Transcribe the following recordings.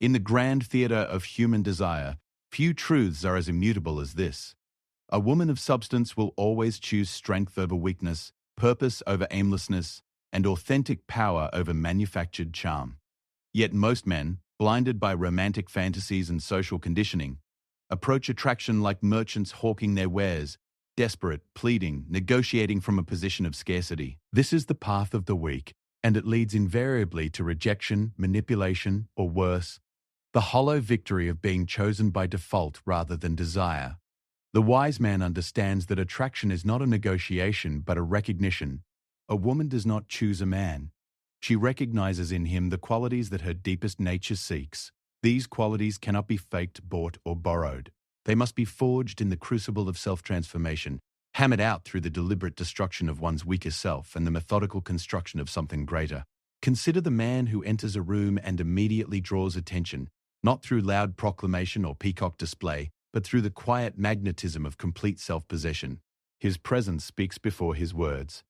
In the grand theatre of human desire, few truths are as immutable as this. A woman of substance will always choose strength over weakness, purpose over aimlessness, and authentic power over manufactured charm. Yet most men, blinded by romantic fantasies and social conditioning, approach attraction like merchants hawking their wares, desperate, pleading, negotiating from a position of scarcity. This is the path of the weak, and it leads invariably to rejection, manipulation, or worse, the hollow victory of being chosen by default rather than desire. The wise man understands that attraction is not a negotiation but a recognition. A woman does not choose a man. She recognizes in him the qualities that her deepest nature seeks. These qualities cannot be faked, bought, or borrowed. They must be forged in the crucible of self-transformation, hammered out through the deliberate destruction of one's weaker self and the methodical construction of something greater. Consider the man who enters a room and immediately draws attention, not through loud proclamation or peacock display, but through the quiet magnetism of complete self-possession. His presence speaks before his words.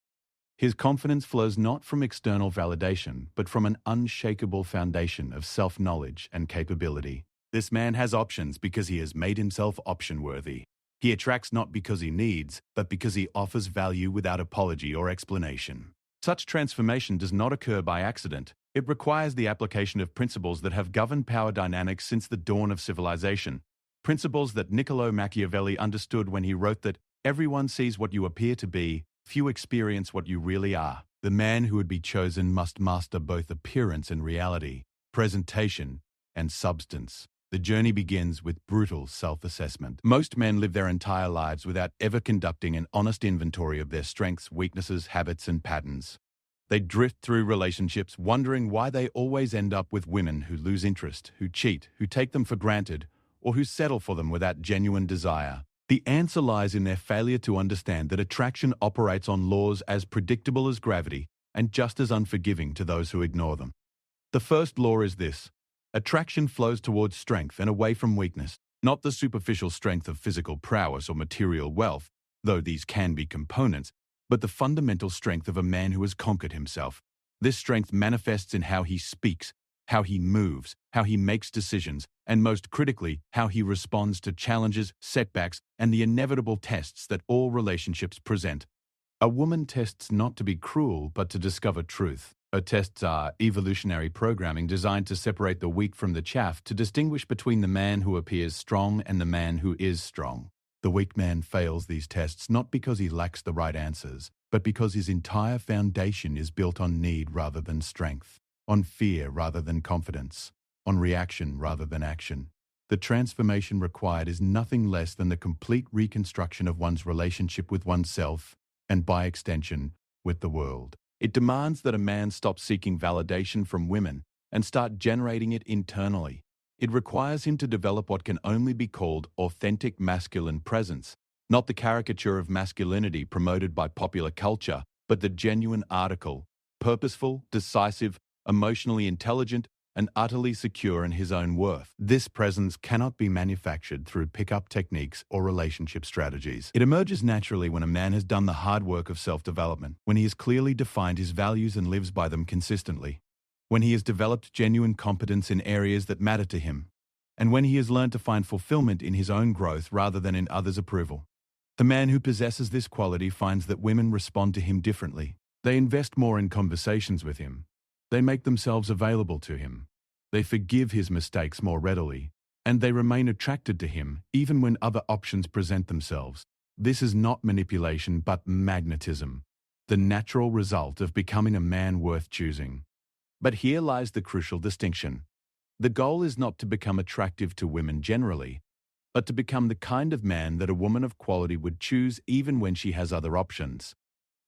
His confidence flows not from external validation, but from an unshakable foundation of self-knowledge and capability. This man has options because he has made himself option-worthy. He attracts not because he needs, but because he offers value without apology or explanation. Such transformation does not occur by accident. It requires the application of principles that have governed power dynamics since the dawn of civilization. Principles that Niccolo Machiavelli understood when he wrote that everyone sees what you appear to be, few experience what you really are. The man who would be chosen must master both appearance and reality, presentation and substance. The journey begins with brutal self-assessment. Most men live their entire lives without ever conducting an honest inventory of their strengths, weaknesses, habits, and patterns. They drift through relationships wondering why they always end up with women who lose interest, who cheat, who take them for granted, or who settle for them without genuine desire. The answer lies in their failure to understand that attraction operates on laws as predictable as gravity and just as unforgiving to those who ignore them. The first law is this: attraction flows towards strength and away from weakness, not the superficial strength of physical prowess or material wealth, though these can be components, but the fundamental strength of a man who has conquered himself. This strength manifests in how he speaks, how he moves, how he makes decisions, and most critically, how he responds to challenges, setbacks, and the inevitable tests that all relationships present. A woman tests not to be cruel, but to discover truth. Her tests are evolutionary programming designed to separate the wheat from the chaff, to distinguish between the man who appears strong and the man who is strong. The weak man fails these tests not because he lacks the right answers, but because his entire foundation is built on need rather than strength, on fear rather than confidence, on reaction rather than action. The transformation required is nothing less than the complete reconstruction of one's relationship with oneself, and by extension, with the world. It demands that a man stop seeking validation from women and start generating it internally. It requires him to develop what can only be called authentic masculine presence, not the caricature of masculinity promoted by popular culture, but the genuine article, purposeful, decisive, emotionally intelligent, and utterly secure in his own worth. This presence cannot be manufactured through pick-up techniques or relationship strategies. It emerges naturally when a man has done the hard work of self-development, when he has clearly defined his values and lives by them consistently, when he has developed genuine competence in areas that matter to him, and when he has learned to find fulfillment in his own growth rather than in others' approval. The man who possesses this quality finds that women respond to him differently. They invest more in conversations with him. They make themselves available to him. They forgive his mistakes more readily, and they remain attracted to him even when other options present themselves. This is not manipulation but magnetism, the natural result of becoming a man worth choosing. But here lies the crucial distinction. The goal is not to become attractive to women generally, but to become the kind of man that a woman of quality would choose even when she has other options.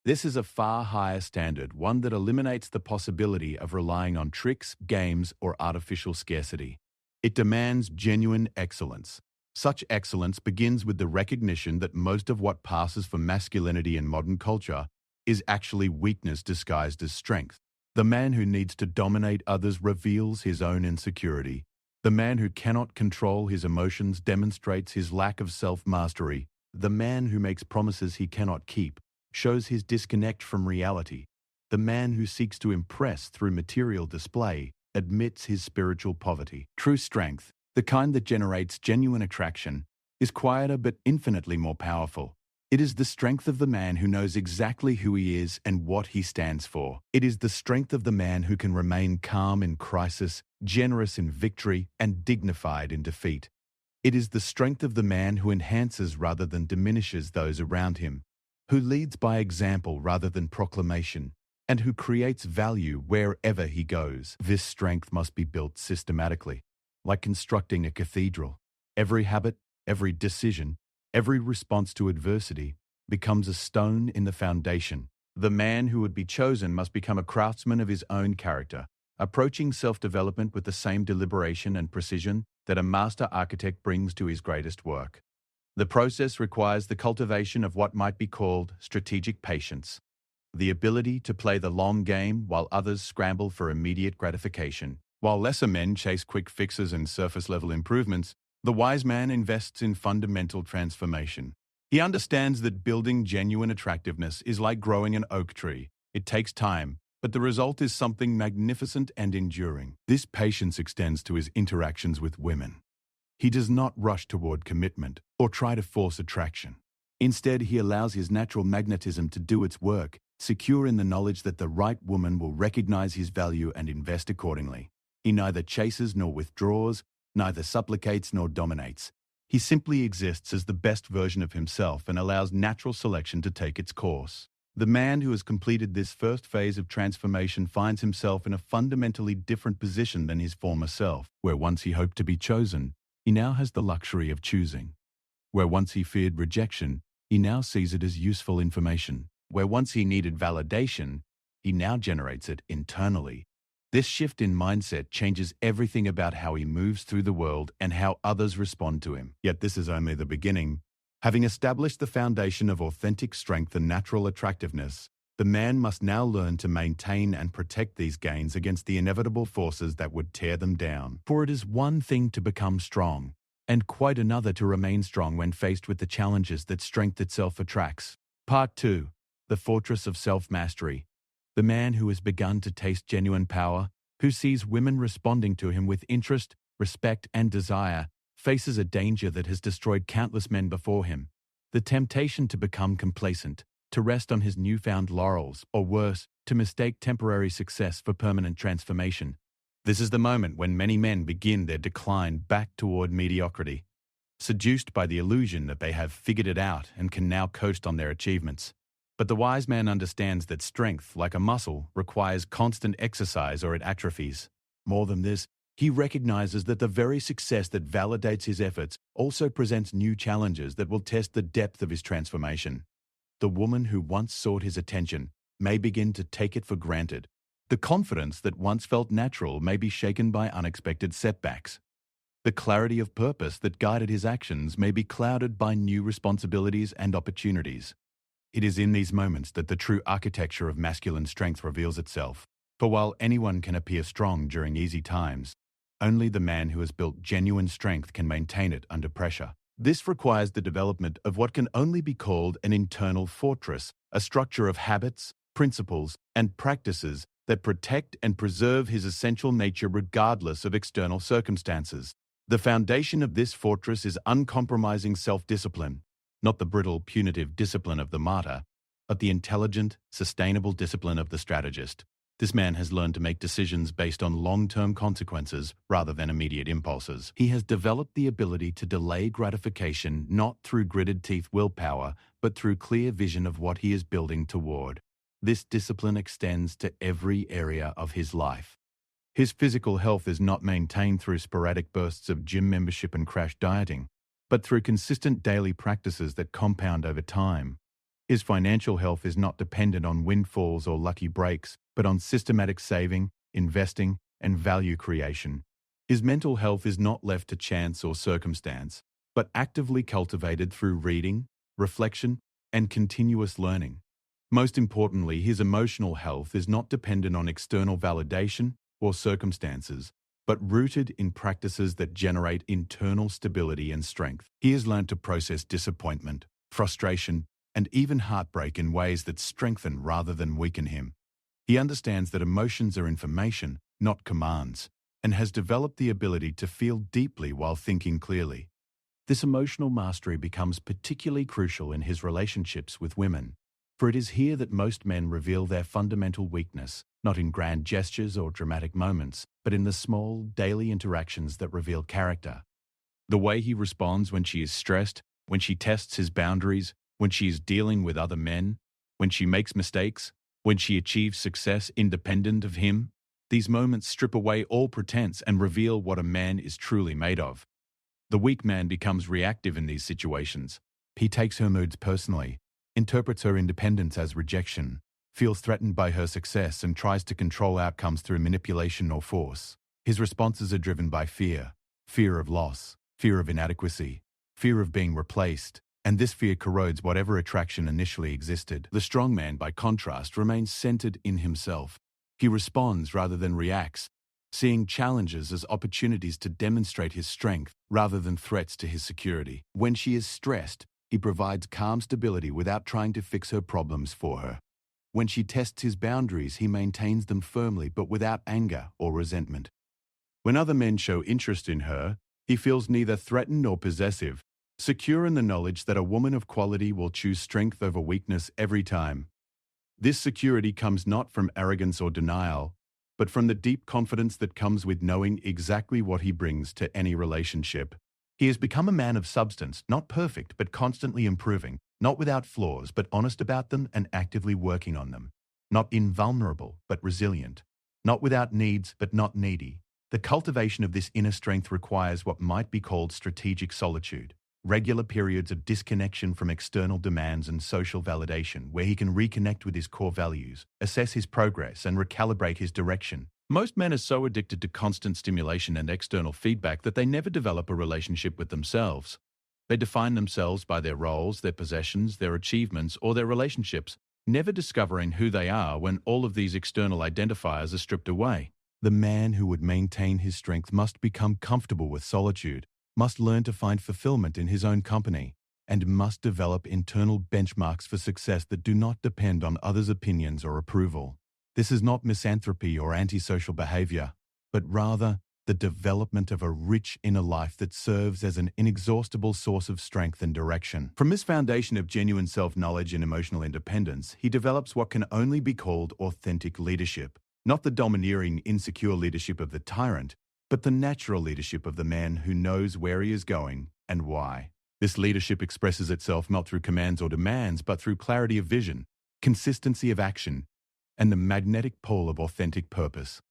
This is a far higher standard, one that eliminates the possibility of relying on tricks, games, or artificial scarcity. It demands genuine excellence. Such excellence begins with the recognition that most of what passes for masculinity in modern culture is actually weakness disguised as strength. The man who needs to dominate others reveals his own insecurity. The man who cannot control his emotions demonstrates his lack of self-mastery. The man who makes promises he cannot keep shows his disconnect from reality. The man who seeks to impress through material display admits his spiritual poverty. True strength, the kind that generates genuine attraction, is quieter but infinitely more powerful. It is the strength of the man who knows exactly who he is and what he stands for. It is the strength of the man who can remain calm in crisis, generous in victory, and dignified in defeat. It is the strength of the man who enhances rather than diminishes those around him, who leads by example rather than proclamation, and who creates value wherever he goes. This strength must be built systematically, like constructing a cathedral. Every habit, every decision, every response to adversity becomes a stone in the foundation. The man who would be chosen must become a craftsman of his own character, approaching self-development with the same deliberation and precision that a master architect brings to his greatest work. The process requires the cultivation of what might be called strategic patience, the ability to play the long game while others scramble for immediate gratification. While lesser men chase quick fixes and surface-level improvements, the wise man invests in fundamental transformation. He understands that building genuine attractiveness is like growing an oak tree. It takes time, but the result is something magnificent and enduring. This patience extends to his interactions with women. He does not rush toward commitment or try to force attraction. Instead, he allows his natural magnetism to do its work, secure in the knowledge that the right woman will recognize his value and invest accordingly. He neither chases nor withdraws, neither supplicates nor dominates. He simply exists as the best version of himself and allows natural selection to take its course. The man who has completed this first phase of transformation finds himself in a fundamentally different position than his former self. Where once he hoped to be chosen, he now has the luxury of choosing. Where once he feared rejection, he now sees it as useful information. Where once he needed validation, he now generates it internally. This shift in mindset changes everything about how he moves through the world and how others respond to him. Yet this is only the beginning. Having established the foundation of authentic strength and natural attractiveness, the man must now learn to maintain and protect these gains against the inevitable forces that would tear them down. For it is one thing to become strong, and quite another to remain strong when faced with the challenges that strength itself attracts. Part 2. The Fortress of Self-Mastery. The man who has begun to taste genuine power, who sees women responding to him with interest, respect, and desire, faces a danger that has destroyed countless men before him. The temptation to become complacent, to rest on his newfound laurels, or worse, to mistake temporary success for permanent transformation. This is the moment when many men begin their decline back toward mediocrity, seduced by the illusion that they have figured it out and can now coast on their achievements. But the wise man understands that strength, like a muscle, requires constant exercise or it atrophies. More than this, he recognizes that the very success that validates his efforts also presents new challenges that will test the depth of his transformation. The woman who once sought his attention may begin to take it for granted. The confidence that once felt natural may be shaken by unexpected setbacks. The clarity of purpose that guided his actions may be clouded by new responsibilities and opportunities. It is in these moments that the true architecture of masculine strength reveals itself. For while anyone can appear strong during easy times, only the man who has built genuine strength can maintain it under pressure. This requires the development of what can only be called an internal fortress, a structure of habits, principles, and practices that protect and preserve his essential nature regardless of external circumstances. The foundation of this fortress is uncompromising self-discipline, not the brittle, punitive discipline of the martyr, but the intelligent, sustainable discipline of the strategist. This man has learned to make decisions based on long-term consequences rather than immediate impulses. He has developed the ability to delay gratification not through gritted teeth willpower, but through clear vision of what he is building toward. This discipline extends to every area of his life. His physical health is not maintained through sporadic bursts of gym membership and crash dieting, but through consistent daily practices that compound over time. His financial health is not dependent on windfalls or lucky breaks, but on systematic saving, investing, and value creation. His mental health is not left to chance or circumstance, but actively cultivated through reading, reflection, and continuous learning. Most importantly, his emotional health is not dependent on external validation or circumstances, but rooted in practices that generate internal stability and strength. He has learned to process disappointment, frustration, and even heartbreak in ways that strengthen rather than weaken him. He understands that emotions are information, not commands, and has developed the ability to feel deeply while thinking clearly. This emotional mastery becomes particularly crucial in his relationships with women, for it is here that most men reveal their fundamental weakness, not in grand gestures or dramatic moments, but in the small, daily interactions that reveal character. The way he responds when she is stressed, when she tests his boundaries, when she is dealing with other men, when she makes mistakes, when she achieves success independent of him, these moments strip away all pretense and reveal what a man is truly made of. The weak man becomes reactive in these situations. He takes her moods personally, interprets her independence as rejection, feels threatened by her success, and tries to control outcomes through manipulation or force. His responses are driven by fear, fear of loss, fear of inadequacy, fear of being replaced, and this fear corrodes whatever attraction initially existed. The strong man, by contrast, remains centered in himself. He responds rather than reacts, seeing challenges as opportunities to demonstrate his strength rather than threats to his security. When she is stressed, he provides calm stability without trying to fix her problems for her. When she tests his boundaries, he maintains them firmly but without anger or resentment. When other men show interest in her, he feels neither threatened nor possessive, secure in the knowledge that a woman of quality will choose strength over weakness every time. This security comes not from arrogance or denial, but from the deep confidence that comes with knowing exactly what he brings to any relationship. He has become a man of substance, not perfect, but constantly improving, not without flaws, but honest about them and actively working on them, not invulnerable, but resilient, not without needs, but not needy. The cultivation of this inner strength requires what might be called strategic solitude, regular periods of disconnection from external demands and social validation where he can reconnect with his core values, assess his progress, and recalibrate his direction. Most men are so addicted to constant stimulation and external feedback that they never develop a relationship with themselves. They define themselves by their roles, their possessions, their achievements, or their relationships, never discovering who they are when all of these external identifiers are stripped away. The man who would maintain his strength must become comfortable with solitude, must learn to find fulfillment in his own company, and must develop internal benchmarks for success that do not depend on others' opinions or approval. This is not misanthropy or antisocial behavior, but rather the development of a rich inner life that serves as an inexhaustible source of strength and direction. From this foundation of genuine self-knowledge and emotional independence, he develops what can only be called authentic leadership, not the domineering, insecure leadership of the tyrant, but the natural leadership of the man who knows where he is going and why. This leadership expresses itself not through commands or demands, but through clarity of vision, consistency of action, and the magnetic pull of authentic purpose.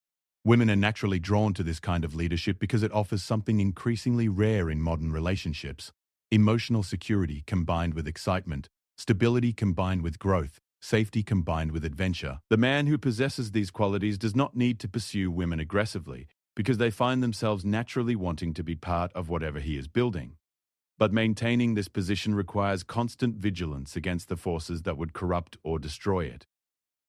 Women are naturally drawn to this kind of leadership because it offers something increasingly rare in modern relationships: emotional security combined with excitement, stability combined with growth, safety combined with adventure. The man who possesses these qualities does not need to pursue women aggressively, because they find themselves naturally wanting to be part of whatever he is building. But maintaining this position requires constant vigilance against the forces that would corrupt or destroy it.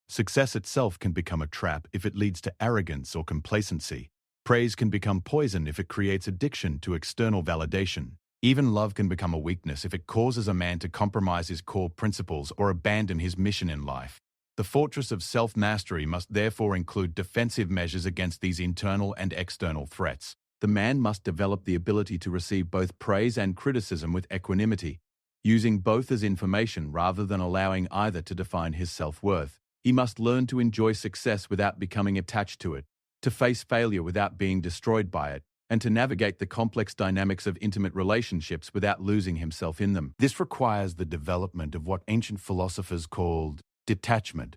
Success itself can become a trap if it leads to arrogance or complacency. Praise can become poison if it creates addiction to external validation. Even love can become a weakness if it causes a man to compromise his core principles or abandon his mission in life. The fortress of self-mastery must therefore include defensive measures against these internal and external threats. The man must develop the ability to receive both praise and criticism with equanimity, using both as information rather than allowing either to define his self-worth. He must learn to enjoy success without becoming attached to it, to face failure without being destroyed by it, and to navigate the complex dynamics of intimate relationships without losing himself in them. This requires the development of what ancient philosophers called detachment,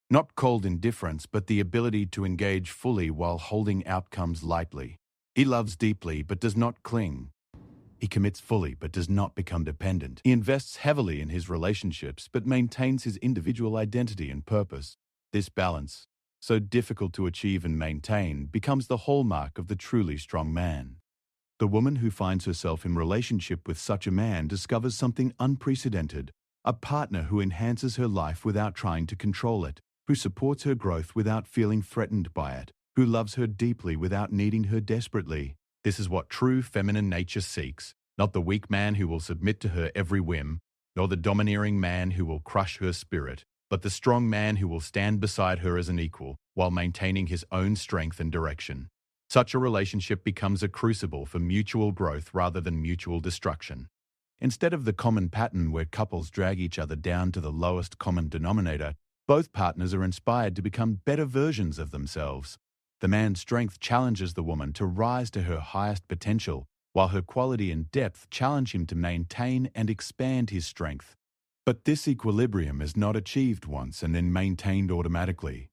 not cold indifference, but the ability to engage fully while holding outcomes lightly. He loves deeply but does not cling. He commits fully but does not become dependent. He invests heavily in his relationships but maintains his individual identity and purpose. This balance, so difficult to achieve and maintain, becomes the hallmark of the truly strong man. The woman who finds herself in relationship with such a man discovers something unprecedented: a partner who enhances her life without trying to control it, who supports her growth without feeling threatened by it, who loves her deeply without needing her desperately. This is what true feminine nature seeks, not the weak man who will submit to her every whim, nor the domineering man who will crush her spirit, but the strong man who will stand beside her as an equal while maintaining his own strength and direction. Such a relationship becomes a crucible for mutual growth rather than mutual destruction. Instead of the common pattern where couples drag each other down to the lowest common denominator, both partners are inspired to become better versions of themselves. The man's strength challenges the woman to rise to her highest potential, while her quality and depth challenge him to maintain and expand his strength. But this equilibrium is not achieved once and then maintained automatically.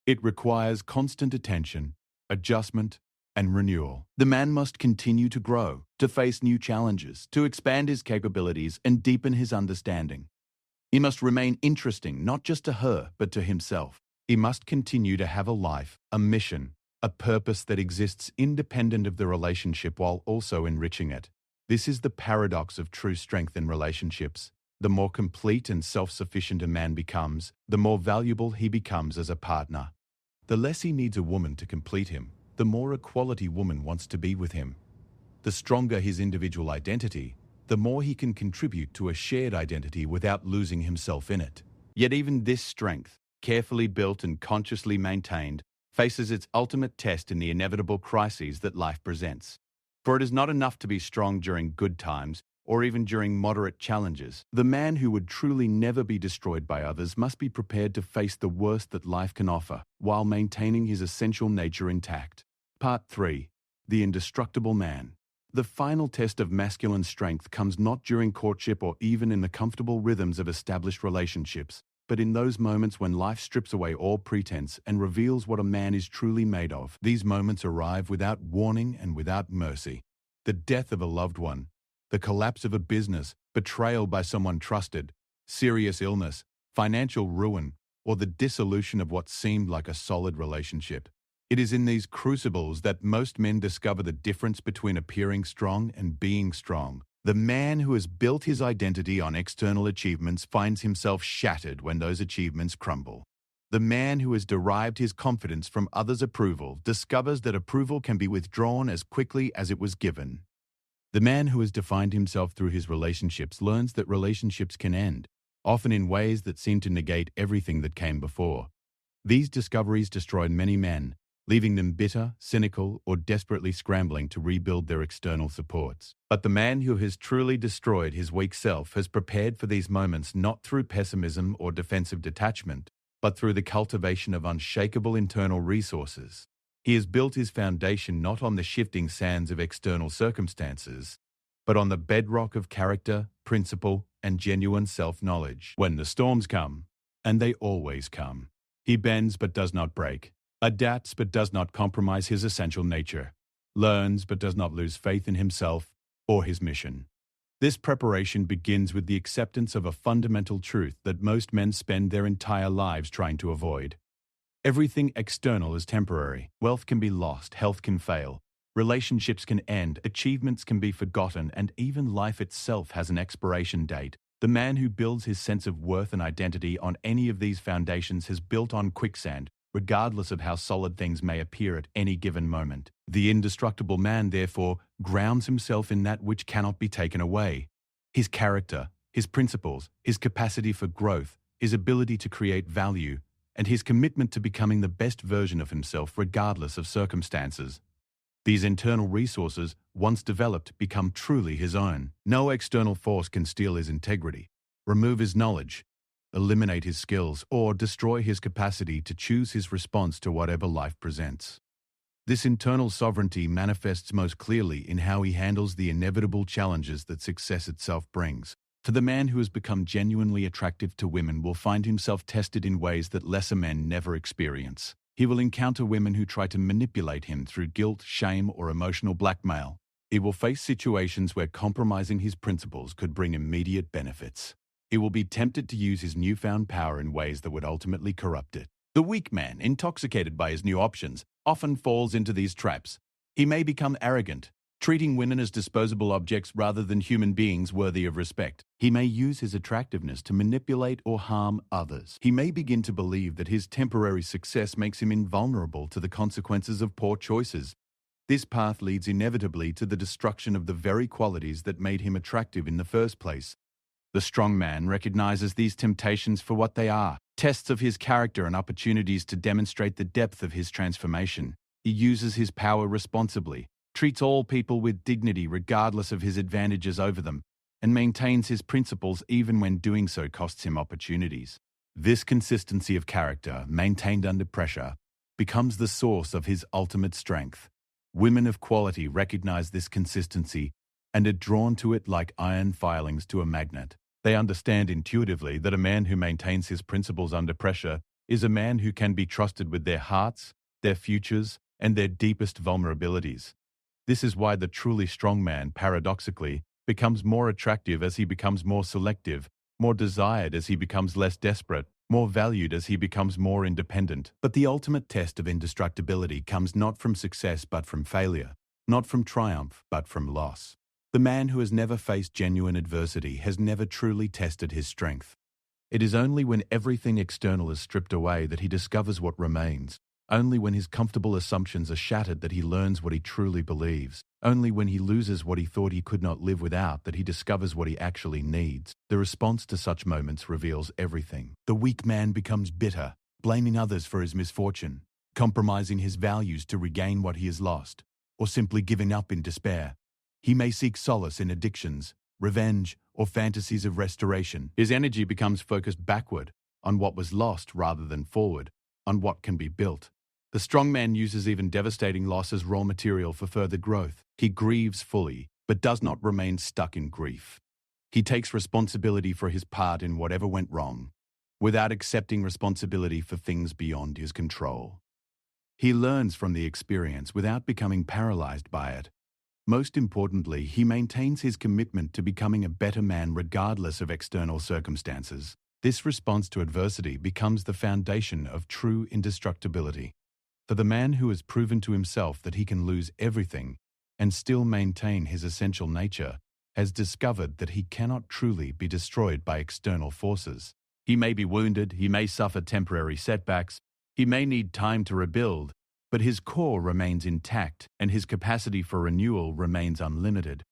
It requires constant attention, adjustment, and renewal. The man must continue to grow, to face new challenges, to expand his capabilities and deepen his understanding. He must remain interesting not just to her, but to himself. He must continue to have a life, a mission, a purpose that exists independent of the relationship while also enriching it. This is the paradox of true strength in relationships. The more complete and self-sufficient a man becomes, the more valuable he becomes as a partner. The less he needs a woman to complete him, the more a quality woman wants to be with him. The stronger his individual identity, the more he can contribute to a shared identity without losing himself in it. Yet even this strength, carefully built and consciously maintained, faces its ultimate test in the inevitable crises that life presents. For it is not enough to be strong during good times, or even during moderate challenges. The man who would truly never be destroyed by others must be prepared to face the worst that life can offer, while maintaining his essential nature intact. Part 3. The Indestructible Man. The final test of masculine strength comes not during courtship or even in the comfortable rhythms of established relationships, but in those moments when life strips away all pretense and reveals what a man is truly made of. These moments arrive without warning and without mercy. The death of a loved one, the collapse of a business, betrayal by someone trusted, serious illness, financial ruin, or the dissolution of what seemed like a solid relationship. It is in these crucibles that most men discover the difference between appearing strong and being strong. The man who has built his identity on external achievements finds himself shattered when those achievements crumble. The man who has derived his confidence from others' approval discovers that approval can be withdrawn as quickly as it was given. The man who has defined himself through his relationships learns that relationships can end, often in ways that seem to negate everything that came before. These discoveries destroyed many men, leaving them bitter, cynical, or desperately scrambling to rebuild their external supports. But the man who has truly destroyed his weak self has prepared for these moments not through pessimism or defensive detachment, but through the cultivation of unshakable internal resources. He has built his foundation not on the shifting sands of external circumstances, but on the bedrock of character, principle, and genuine self-knowledge. When the storms come, and they always come, he bends but does not break, adapts but does not compromise his essential nature, learns but does not lose faith in himself or his mission. This preparation begins with the acceptance of a fundamental truth that most men spend their entire lives trying to avoid. Everything external is temporary. Wealth can be lost, health can fail, relationships can end, achievements can be forgotten, and even life itself has an expiration date. The man who builds his sense of worth and identity on any of these foundations has built on quicksand, regardless of how solid things may appear at any given moment. The indestructible man, therefore, grounds himself in that which cannot be taken away. His character, his principles, his capacity for growth, his ability to create value, and his commitment to becoming the best version of himself regardless of circumstances. These internal resources, once developed, become truly his own. No external force can steal his integrity, remove his knowledge, eliminate his skills, or destroy his capacity to choose his response to whatever life presents. This internal sovereignty manifests most clearly in how he handles the inevitable challenges that success itself brings. For the man who has become genuinely attractive to women will find himself tested in ways that lesser men never experience. He will encounter women who try to manipulate him through guilt, shame, or emotional blackmail. He will face situations where compromising his principles could bring immediate benefits. He will be tempted to use his newfound power in ways that would ultimately corrupt it. The weak man, intoxicated by his new options, often falls into these traps. He may become arrogant, treating women as disposable objects rather than human beings worthy of respect. He may use his attractiveness to manipulate or harm others. He may begin to believe that his temporary success makes him invulnerable to the consequences of poor choices. This path leads inevitably to the destruction of the very qualities that made him attractive in the first place. The strong man recognizes these temptations for what they are: tests of his character and opportunities to demonstrate the depth of his transformation. He uses his power responsibly, treats all people with dignity regardless of his advantages over them, and maintains his principles even when doing so costs him opportunities. This consistency of character, maintained under pressure, becomes the source of his ultimate strength. Women of quality recognize this consistency and are drawn to it like iron filings to a magnet. They understand intuitively that a man who maintains his principles under pressure is a man who can be trusted with their hearts, their futures, and their deepest vulnerabilities. This is why the truly strong man, paradoxically, becomes more attractive as he becomes more selective, more desired as he becomes less desperate, more valued as he becomes more independent. But the ultimate test of indestructibility comes not from success but from failure, not from triumph but from loss. The man who has never faced genuine adversity has never truly tested his strength. It is only when everything external is stripped away that he discovers what remains. Only when his comfortable assumptions are shattered that he learns what he truly believes. Only when he loses what he thought he could not live without that he discovers what he actually needs. The response to such moments reveals everything. The weak man becomes bitter, blaming others for his misfortune, compromising his values to regain what he has lost, or simply giving up in despair. He may seek solace in addictions, revenge, or fantasies of restoration. His energy becomes focused backward, on what was lost rather than forward, on what can be built. The strong man uses even devastating loss as raw material for further growth. He grieves fully, but does not remain stuck in grief. He takes responsibility for his part in whatever went wrong, without accepting responsibility for things beyond his control. He learns from the experience without becoming paralyzed by it. Most importantly, he maintains his commitment to becoming a better man regardless of external circumstances. This response to adversity becomes the foundation of true indestructibility. For the man who has proven to himself that he can lose everything and still maintain his essential nature has discovered that he cannot truly be destroyed by external forces. He may be wounded, he may suffer temporary setbacks, he may need time to rebuild, but his core remains intact and his capacity for renewal remains unlimited.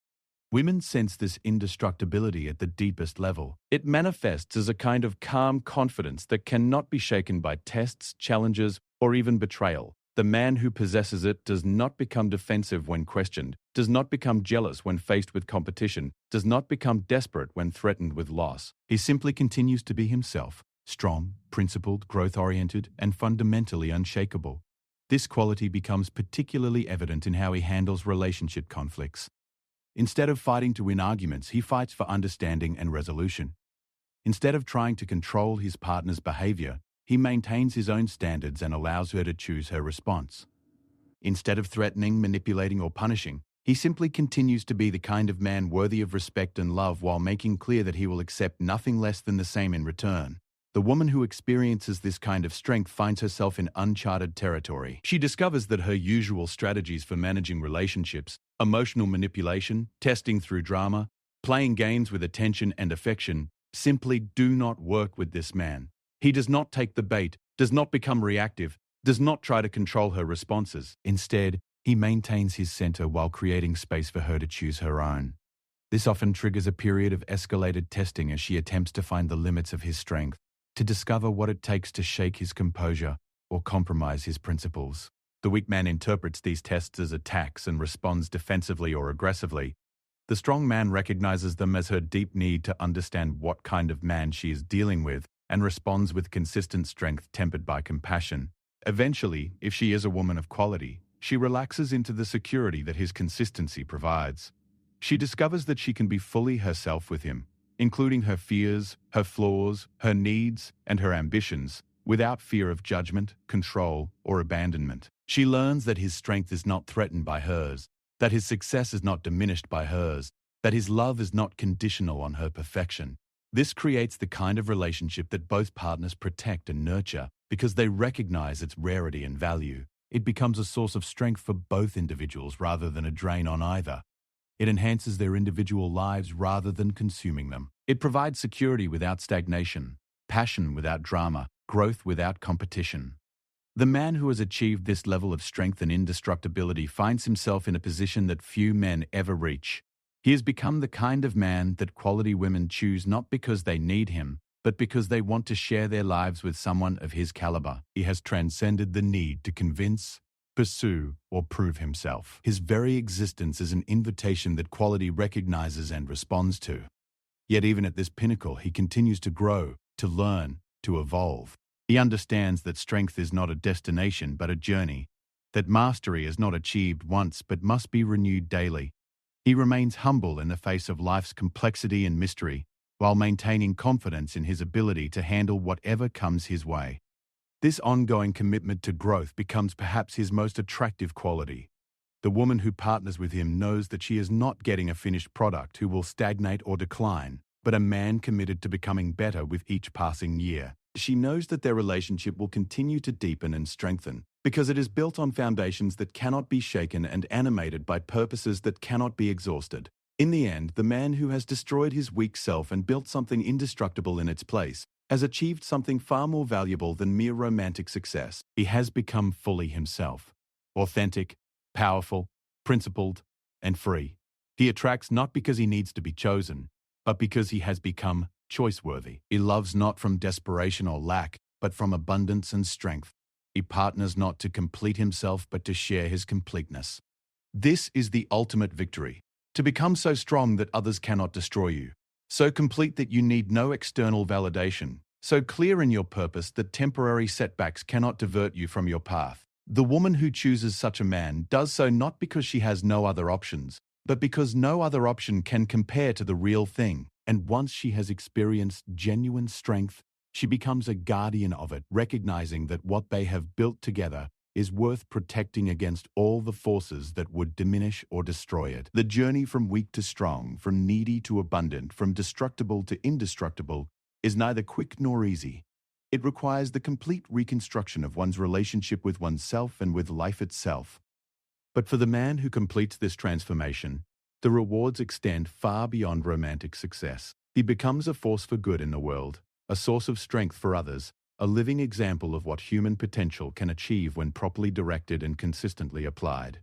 Women sense this indestructibility at the deepest level. It manifests as a kind of calm confidence that cannot be shaken by tests, challenges, or even betrayal. The man who possesses it does not become defensive when questioned, does not become jealous when faced with competition, does not become desperate when threatened with loss. He simply continues to be himself, strong, principled, growth-oriented, and fundamentally unshakable. This quality becomes particularly evident in how he handles relationship conflicts. Instead of fighting to win arguments, he fights for understanding and resolution. Instead of trying to control his partner's behavior, he maintains his own standards and allows her to choose her response. Instead of threatening, manipulating, or punishing, he simply continues to be the kind of man worthy of respect and love while making clear that he will accept nothing less than the same in return. The woman who experiences this kind of strength finds herself in uncharted territory. She discovers that her usual strategies for managing relationships, emotional manipulation, testing through drama, playing games with attention and affection, simply do not work with this man. He does not take the bait, does not become reactive, does not try to control her responses. Instead, he maintains his center while creating space for her to choose her own. This often triggers a period of escalated testing as she attempts to find the limits of his strength, to discover what it takes to shake his composure or compromise his principles. The weak man interprets these tests as attacks and responds defensively or aggressively. The strong man recognizes them as her deep need to understand what kind of man she is dealing with and responds with consistent strength tempered by compassion. Eventually, if she is a woman of quality, she relaxes into the security that his consistency provides. She discovers that she can be fully herself with him, including her fears, her flaws, her needs, and her ambitions, without fear of judgment, control, or abandonment. She learns that his strength is not threatened by hers, that his success is not diminished by hers, that his love is not conditional on her perfection. This creates the kind of relationship that both partners protect and nurture because they recognize its rarity and value. It becomes a source of strength for both individuals rather than a drain on either. It enhances their individual lives rather than consuming them. It provides security without stagnation, passion without drama, growth without competition. The man who has achieved this level of strength and indestructibility finds himself in a position that few men ever reach. He has become the kind of man that quality women choose not because they need him, but because they want to share their lives with someone of his caliber. He has transcended the need to convince, pursue, or prove himself. His very existence is an invitation that quality recognizes and responds to. Yet even at this pinnacle, he continues to grow, to learn, to evolve. He understands that strength is not a destination but a journey, that mastery is not achieved once but must be renewed daily. He remains humble in the face of life's complexity and mystery, while maintaining confidence in his ability to handle whatever comes his way. This ongoing commitment to growth becomes perhaps his most attractive quality. The woman who partners with him knows that she is not getting a finished product who will stagnate or decline, but a man committed to becoming better with each passing year. She knows that their relationship will continue to deepen and strengthen, because it is built on foundations that cannot be shaken and animated by purposes that cannot be exhausted. In the end, the man who has destroyed his weak self and built something indestructible in its place has achieved something far more valuable than mere romantic success. He has become fully himself, authentic, powerful, principled, and free. He attracts not because he needs to be chosen, but because he has become choice-worthy. He loves not from desperation or lack, but from abundance and strength. He partners not to complete himself, but to share his completeness. This is the ultimate victory. To become so strong that others cannot destroy you, so complete that you need no external validation, so clear in your purpose that temporary setbacks cannot divert you from your path. The woman who chooses such a man does so not because she has no other options, but because no other option can compare to the real thing. And once she has experienced genuine strength, she becomes a guardian of it, recognizing that what they have built together is worth protecting against all the forces that would diminish or destroy it. The journey from weak to strong, from needy to abundant, from destructible to indestructible, is neither quick nor easy. It requires the complete reconstruction of one's relationship with oneself and with life itself. But for the man who completes this transformation, the rewards extend far beyond romantic success. He becomes a force for good in the world, a source of strength for others, a living example of what human potential can achieve when properly directed and consistently applied.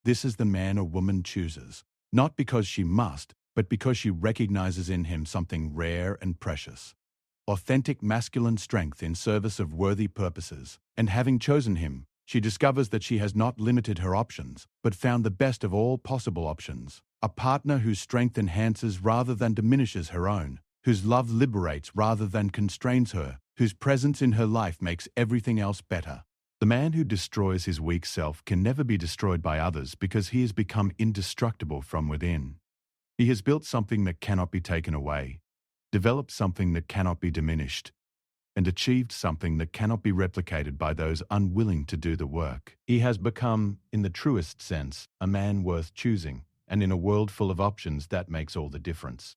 This is the man a woman chooses, not because she must, but because she recognizes in him something rare and precious. Authentic masculine strength in service of worthy purposes. And having chosen him, she discovers that she has not limited her options, but found the best of all possible options. A partner whose strength enhances rather than diminishes her own, whose love liberates rather than constrains her, whose presence in her life makes everything else better. The man who destroys his weak self can never be destroyed by others because he has become indestructible from within. He has built something that cannot be taken away, developed something that cannot be diminished, and achieved something that cannot be replicated by those unwilling to do the work. He has become, in the truest sense, a man worth choosing, and in a world full of options, that makes all the difference.